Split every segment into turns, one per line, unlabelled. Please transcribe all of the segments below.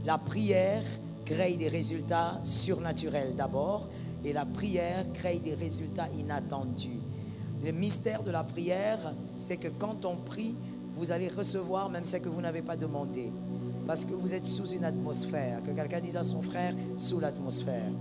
La prière crée des résultats surnaturels d'abord, et la prière crée des résultats inattendus. Le mystère de la prière, c'est que quand on prie, vous allez recevoir même ce que vous n'avez pas demandé. Parce que vous êtes sous une atmosphère. Que quelqu'un dise à son frère, sous l'atmosphère.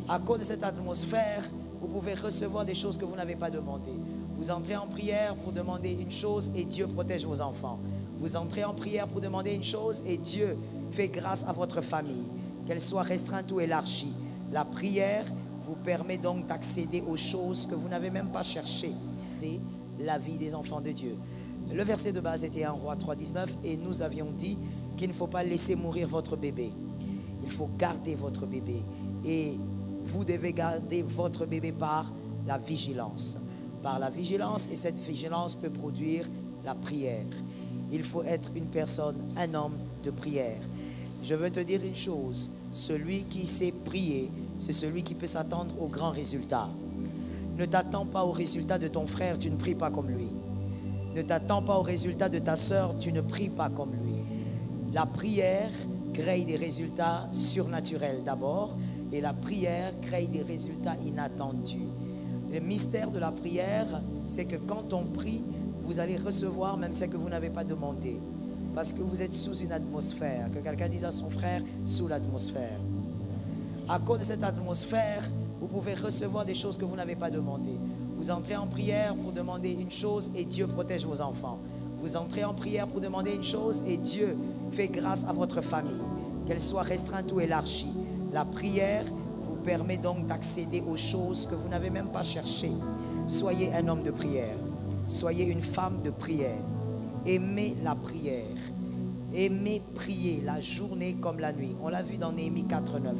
À cause de cette atmosphère, vous pouvez recevoir des choses que vous n'avez pas demandées. Vous entrez en prière pour demander une chose et Dieu protège vos enfants. Vous entrez en prière pour demander une chose et Dieu fait grâce à votre famille, qu'elle soit restreinte ou élargie. La prière vous permet donc d'accéder aux choses que vous n'avez même pas cherchées. C'est la vie des enfants de Dieu. Le verset de base était 1 Roi 3,19 et nous avions dit qu'il ne faut pas laisser mourir votre bébé. Il faut garder votre bébé et vous devez garder votre bébé par la vigilance. Par la vigilance, et cette vigilance peut produire la prière. Il faut être une personne, un homme de prière. Je veux te dire une chose, celui qui sait prier, c'est celui qui peut s'attendre aux grands résultats. Ne t'attends pas aux résultats de ton frère, tu ne pries pas comme lui. Ne t'attends pas aux résultats de ta sœur, tu ne pries pas comme lui. La prière crée des résultats surnaturels d'abord, et la prière crée des résultats inattendus. Le mystère de la prière, c'est que quand on prie, vous allez recevoir même ce que vous n'avez pas demandé. Parce que vous êtes sous une atmosphère. Que quelqu'un dise à son frère, sous l'atmosphère. À cause de cette atmosphère, vous pouvez recevoir des choses que vous n'avez pas demandées. Vous entrez en prière pour demander une chose et Dieu protège vos enfants. Vous entrez en prière pour demander une chose et Dieu fait grâce à votre famille, qu'elle soit restreinte ou élargie. La prière vous permet donc d'accéder aux choses que vous n'avez même pas cherchées. Soyez un homme de prière. Soyez une femme de prière. Aimez la prière. Aimez prier la journée comme la nuit. On l'a vu dans Néhémie 4,9.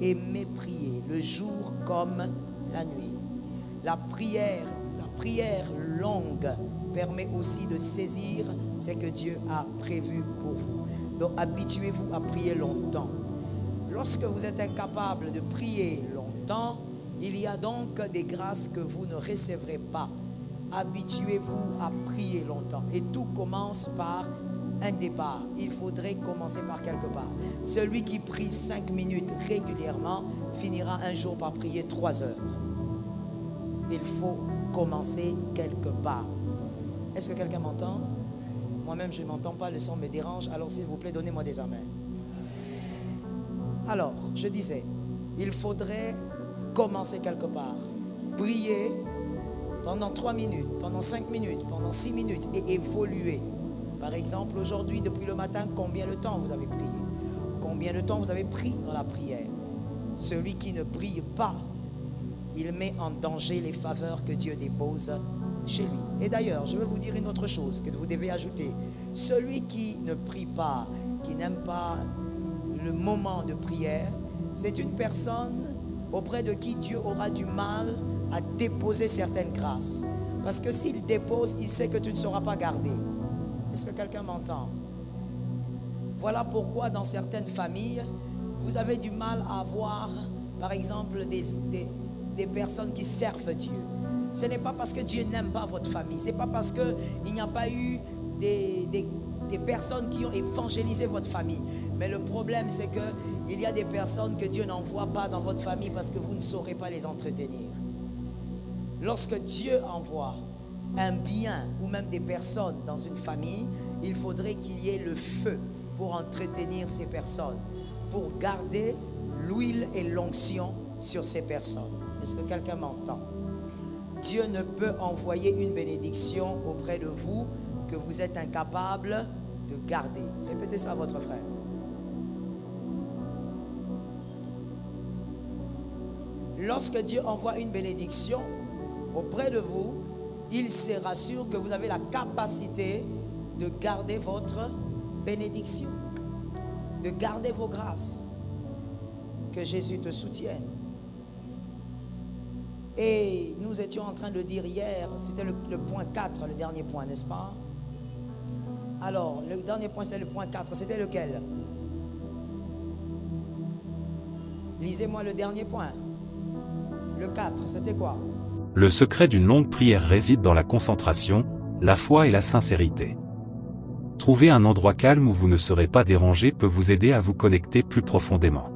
Aimez prier le jour comme la nuit. La prière longue permet aussi de saisir ce que Dieu a prévu pour vous. Donc habituez-vous à prier longtemps. Lorsque vous êtes incapable de prier longtemps, il y a donc des grâces que vous ne recevrez pas. Habituez-vous à prier longtemps. Et tout commence par un départ. Il faudrait commencer par quelque part. Celui qui prie 5 minutes régulièrement finira un jour par prier 3 heures. Il faut commencer quelque part. Est-ce que quelqu'un m'entend? Moi-même, je ne m'entends pas, le son me dérange. Alors, s'il vous plaît, donnez-moi des amens. Alors, je disais, il faudrait commencer quelque part. Prier pendant 3 minutes, pendant 5 minutes, pendant 6 minutes et évoluer. Par exemple, aujourd'hui, depuis le matin, combien de temps vous avez prié? Combien de temps vous avez pris dans la prière? Celui qui ne prie pas, il met en danger les faveurs que Dieu dépose chez lui. Et d'ailleurs, je vais vous dire une autre chose que vous devez ajouter. Celui qui ne prie pas, qui n'aime pas le moment de prière, c'est une personne auprès de qui Dieu aura du mal à déposer certaines grâces. Parce que s'il dépose, il sait que tu ne sauras pas garder. Est-ce que quelqu'un m'entend? Voilà pourquoi dans certaines familles, vous avez du mal à avoir, par exemple, des personnes qui servent Dieu. Ce n'est pas parce que Dieu n'aime pas votre famille. Ce n'est pas parce qu'il n'y a pas eu des personnes qui ont évangélisé votre famille. Mais le problème, c'est qu'il y a des personnes que Dieu n'envoie pas dans votre famille parce que vous ne saurez pas les entretenir. Lorsque Dieu envoie un bien ou même des personnes dans une famille, il faudrait qu'il y ait le feu pour entretenir ces personnes, pour garder l'huile et l'onction sur ces personnes. Est-ce que quelqu'un m'entend? Dieu ne peut envoyer une bénédiction auprès de vous que vous êtes incapable de garder. Répétez ça à votre frère. Lorsque Dieu envoie une bénédiction auprès de vous, il se rassure que vous avez la capacité de garder votre bénédiction, de garder vos grâces. Que Jésus te soutienne. Et nous étions en train de dire hier, c'était le point 4, le dernier point, n'est-ce pas? Alors, le dernier point, c'était le point 4. C'était lequel? Lisez-moi le dernier point. Le 4, c'était quoi?
Le secret d'une longue prière réside dans la concentration, la foi et la sincérité. Trouver un endroit calme où vous ne serez pas dérangé peut vous aider à vous connecter plus profondément.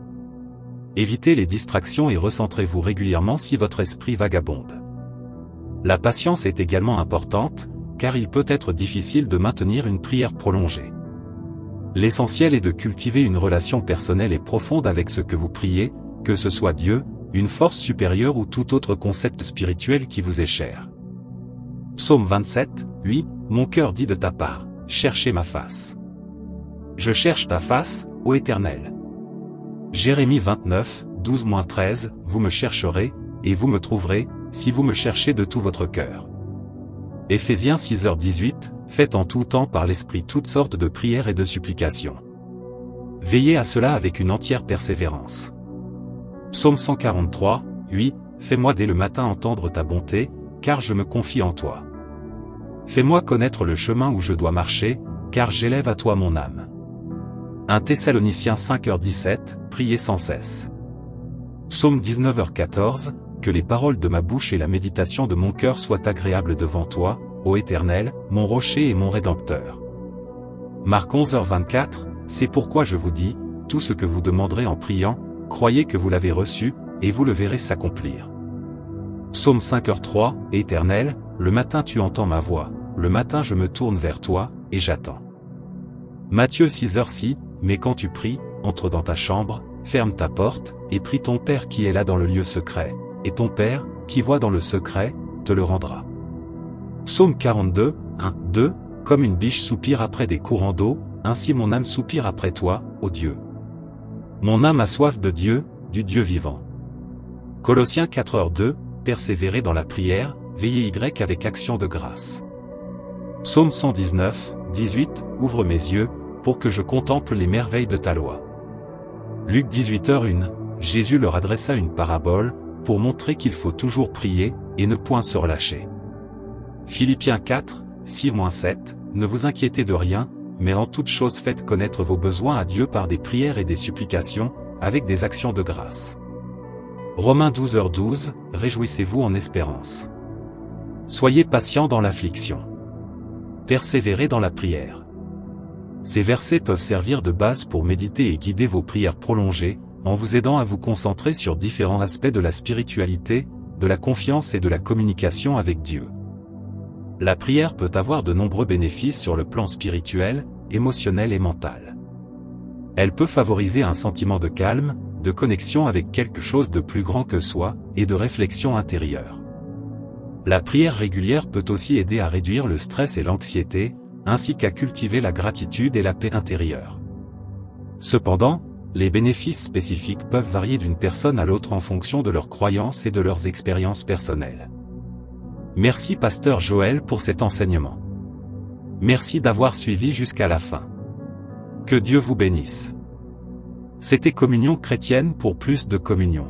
Évitez les distractions et recentrez-vous régulièrement si votre esprit vagabonde. La patience est également importante, car il peut être difficile de maintenir une prière prolongée. L'essentiel est de cultiver une relation personnelle et profonde avec ce que vous priez, que ce soit Dieu, une force supérieure ou tout autre concept spirituel qui vous est cher. Psaume 27, 8, mon cœur dit de ta part, cherchez ma face. Je cherche ta face, ô Éternel. Jérémie 29, 12-13, vous me chercherez, et vous me trouverez, si vous me cherchez de tout votre cœur. Éphésiens 6h18, faites en tout temps par l'Esprit toutes sortes de prières et de supplications. Veillez à cela avec une entière persévérance. Psaume 143, 8, fais-moi dès le matin entendre ta bonté, car je me confie en toi. Fais-moi connaître le chemin où je dois marcher, car j'élève à toi mon âme. 1 Thessaloniciens 5h17, priez sans cesse. Psaume 19h14, que les paroles de ma bouche et la méditation de mon cœur soient agréables devant toi, ô Éternel, mon rocher et mon rédempteur. Marc 11h24, c'est pourquoi je vous dis, tout ce que vous demanderez en priant, croyez que vous l'avez reçu, et vous le verrez s'accomplir. Psaume 5h3, Éternel, le matin tu entends ma voix, le matin je me tourne vers toi, et j'attends. Matthieu 6h6, mais quand tu pries, entre dans ta chambre, ferme ta porte, et prie ton Père qui est là dans le lieu secret, et ton Père, qui voit dans le secret, te le rendra. Psaume 42, 1, 2, comme une biche soupire après des courants d'eau, ainsi mon âme soupire après toi, ô Dieu. Mon âme a soif de Dieu, du Dieu vivant. Colossiens 4h2, persévérez dans la prière, veillez Y avec action de grâce. Psaume 119, 18, ouvre mes yeux, pour que je contemple les merveilles de ta loi. Luc 18h1, Jésus leur adressa une parabole, pour montrer qu'il faut toujours prier, et ne point se relâcher. Philippiens 4, 6-7, ne vous inquiétez de rien, mais en toute chose faites connaître vos besoins à Dieu par des prières et des supplications, avec des actions de grâce. Romains 12h12, réjouissez-vous en espérance. Soyez patients dans l'affliction. Persévérez dans la prière. Ces versets peuvent servir de base pour méditer et guider vos prières prolongées, en vous aidant à vous concentrer sur différents aspects de la spiritualité, de la confiance et de la communication avec Dieu. La prière peut avoir de nombreux bénéfices sur le plan spirituel, émotionnel et mental. Elle peut favoriser un sentiment de calme, de connexion avec quelque chose de plus grand que soi, et de réflexion intérieure. La prière régulière peut aussi aider à réduire le stress et l'anxiété, ainsi qu'à cultiver la gratitude et la paix intérieure. Cependant, les bénéfices spécifiques peuvent varier d'une personne à l'autre en fonction de leurs croyances et de leurs expériences personnelles. Merci Pasteur Joël pour cet enseignement. Merci d'avoir suivi jusqu'à la fin. Que Dieu vous bénisse. C'était Communion chrétienne pour plus de communion.